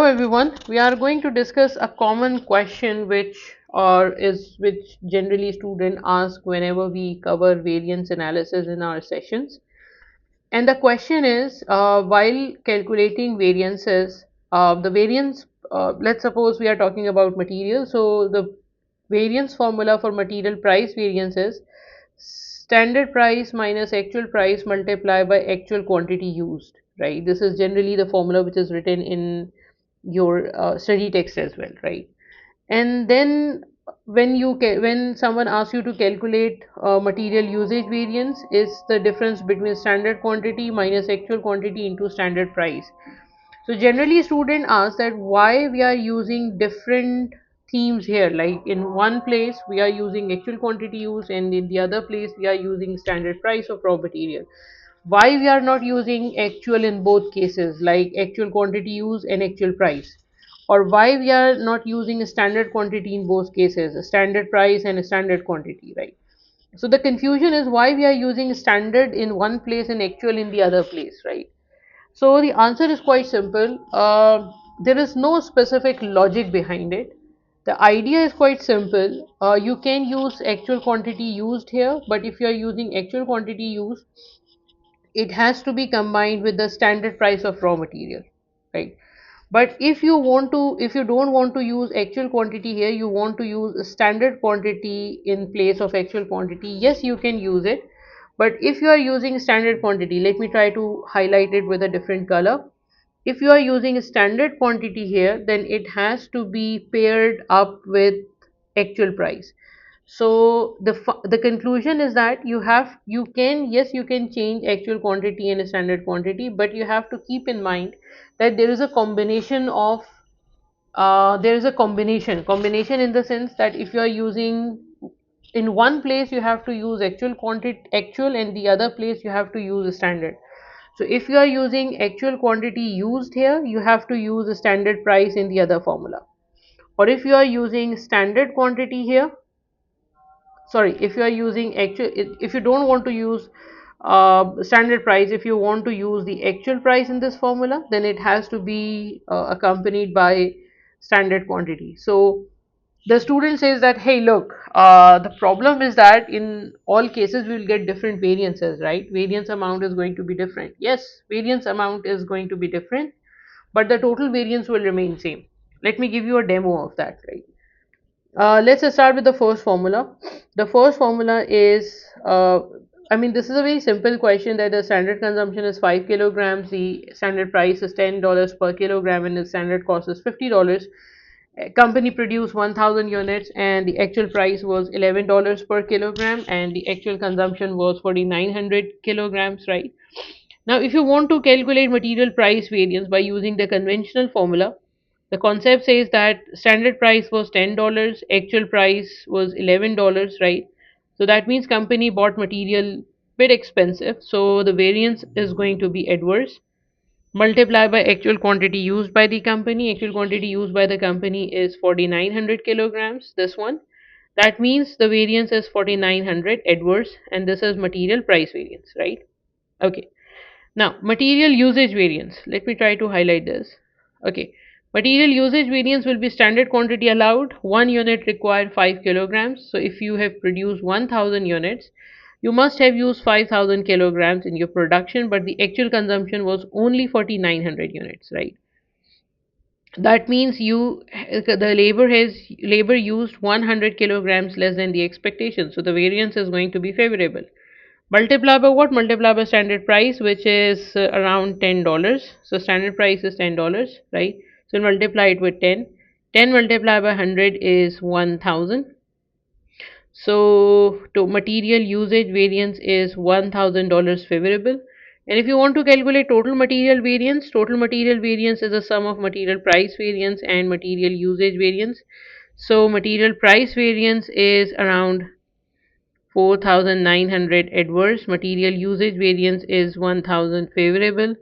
Hello everyone. We are going to discuss a common question which generally students ask whenever we cover variance analysis in our sessions. And the question is, while calculating variances, the variance, let's suppose we are talking about material. So the variance formula for material price variance is standard price minus actual price multiplied by actual quantity used, right? This is generally the formula which is written in your study text as well, right? And then when someone asks you to calculate material usage variance, is the difference between standard quantity minus actual quantity into standard price. So generally student asks that why we are using different themes here, like in one place we are using actual quantity use and in the other place we are using standard price of raw material. Why we are not using actual in both cases, like actual quantity use and actual price, or why we are not using a standard quantity in both cases, a standard price and a standard quantity, right? So the confusion is why we are using standard in one place and actual in the other place, right? So the answer is quite simple. There is no specific logic behind it. The idea is quite simple. You can use actual quantity used here, but if you are using actual quantity used, it has to be combined with the standard price of raw material, right? But if you don't want to use actual quantity here, you want to use a standard quantity in place of actual quantity, yes, you can use it. But if you are using standard quantity, let me try to highlight it with a different color. If you are using a standard quantity here, then it has to be paired up with actual price. So the conclusion is that you can, yes, you can change actual quantity and a standard quantity, but you have to keep in mind that there is a combination of there is a combination in the sense that if you are using in one place you have to use actual quantity actual, and the other place you have to use a standard. So if you are using actual quantity used here, you have to use a standard price in the other formula. Or if you are using standard quantity here, sorry, if you are using actual, if you don't want to use standard price, if you want to use the actual price in this formula, then it has to be accompanied by standard quantity. So the student says that, hey, look, the problem is that in all cases we will get different variances, right? Variance amount is going to be different. Yes, variance amount is going to be different, but the total variance will remain same. Let me give you a demo of that, right? Let's start with the first formula. The first formula is, I mean, this is a very simple question that the standard consumption is 5 kilograms, the standard price is $10 per kilogram, and the standard cost is $50. Company produced 1000 units, and the actual price was $11 per kilogram, and the actual consumption was 4900 kilograms, right? Now, if you want to calculate material price variance by using the conventional formula, the concept says that standard price was $10, actual price was $11, right? So that means company bought material bit expensive, so the variance is going to be adverse. Multiply by actual quantity used by the company. Actual quantity used by the company is 4900 kilograms, this one. That means the variance is 4900 adverse, and this is material price variance, right? Okay. Now, material usage variance. Let me try to highlight this. Okay. Material usage variance will be standard quantity allowed. One unit required 5 kilograms. So, if you have produced 1000 units, you must have used 5000 kilograms in your production, but the actual consumption was only 4900 units, right? That means the labor used 100 kilograms less than the expectation. So, the variance is going to be favorable. Multiply by what? Multiply by standard price, which is around $10. So standard price is $10, right? So multiply it with 10. 10 multiplied by 100 is 1000. So to material usage variance is $1000 favorable. And if you want to calculate total material variance is the sum of material price variance and material usage variance. So material price variance is around 4900 adverse, material usage variance is 1000 favorable,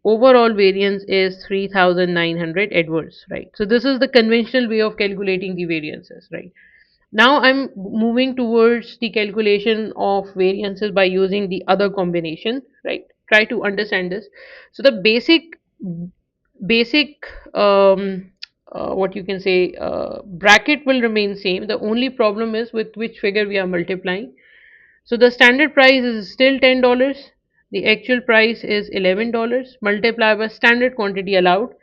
overall variance is 3900 adverse, right? So this is the conventional way of calculating the variances, right? Now I'm moving towards the calculation of variances by using the other combination, right? Try to understand this. So basic what you can say bracket will remain same. The only problem is with which figure we are multiplying. So the standard price is still $10. The actual price is $11. Multiply by standard quantity allowed.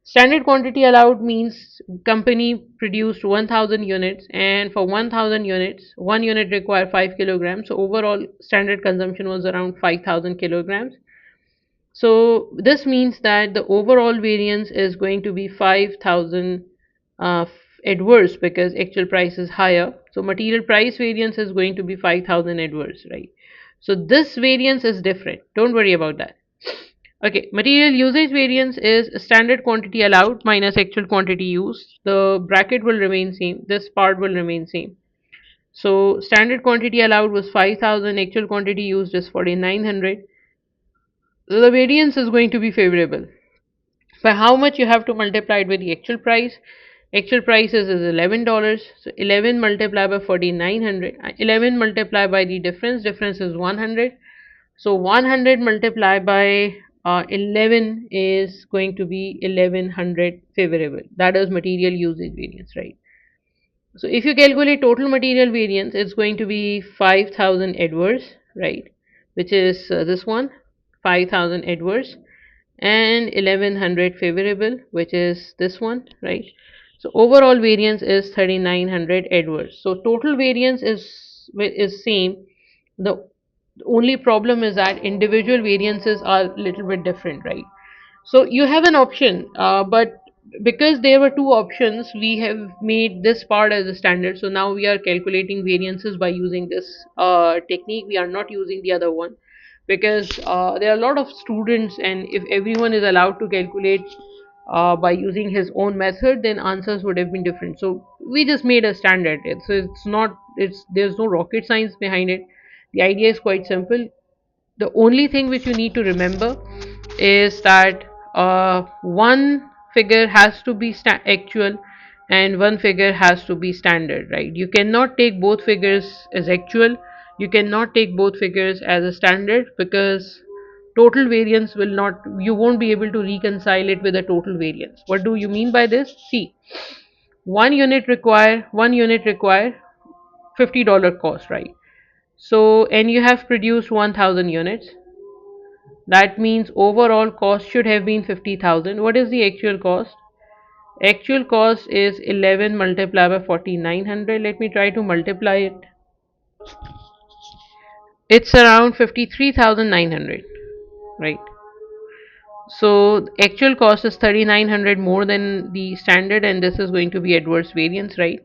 Standard quantity allowed means company produced 1000 units, and for 1000 units, 1 unit require 5 kilograms. So overall standard consumption was around 5000 kilograms. So this means that the overall variance is going to be 5000 uh, adverse because actual price is higher. So material price variance is going to be 5000 adverse, right? So this variance is different. Don't worry about that. Okay, material usage variance is standard quantity allowed minus actual quantity used. The bracket will remain same. This part will remain same. So standard quantity allowed was 5000, actual quantity used is 4900. So the variance is going to be favorable. By how much you have to multiply it with the actual price? Actual price is $11. So 11 multiplied by 4900. 11 multiplied by the difference. Difference is 100. So 100 multiplied by 11 is going to be 1100 favorable. That is material usage variance, right? So if you calculate total material variance, it's going to be 5000 adverse, right? Which is this one, 5000 adverse, and 1100 favorable, which is this one, right? So overall variance is 3900 adverse. So total variance is same. The only problem is that individual variances are a little bit different, right? So you have an option, but because there were two options, we have made this part as a standard. So now we are calculating variances by using this technique. We are not using the other one because there are a lot of students, and if everyone is allowed to calculate by using his own method, then answers would have been different. So we just made a standard. It's not, it's there's no rocket science behind it. The idea is quite simple. The only thing which you need to remember is that one figure has to be actual and one figure has to be standard, right? You cannot take both figures as actual, you cannot take both figures as a standard, because total variance will not, you won't be able to reconcile it with a total variance. What do you mean by this? See, one unit require $50 cost, right? So, and you have produced 1000 units. That means overall cost should have been 50,000. What is the actual cost? Actual cost is 11 multiplied by 4900. Let me try to multiply it. It's around 53,900, right? So actual cost is 3900 more than the standard, and this is going to be adverse variance, right?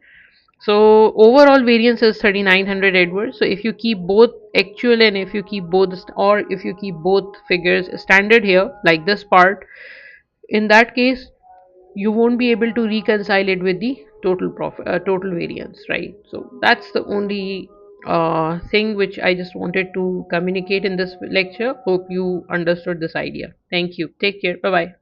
So overall variance is 3900 adverse. So if you keep both actual and if you keep both, or if you keep both figures standard here, like this part, in that case you won't be able to reconcile it with the total profit, total variance, right? So that's the only thing which I just wanted to communicate in this lecture. Hope you understood this idea. Thank you. Take care. Bye bye.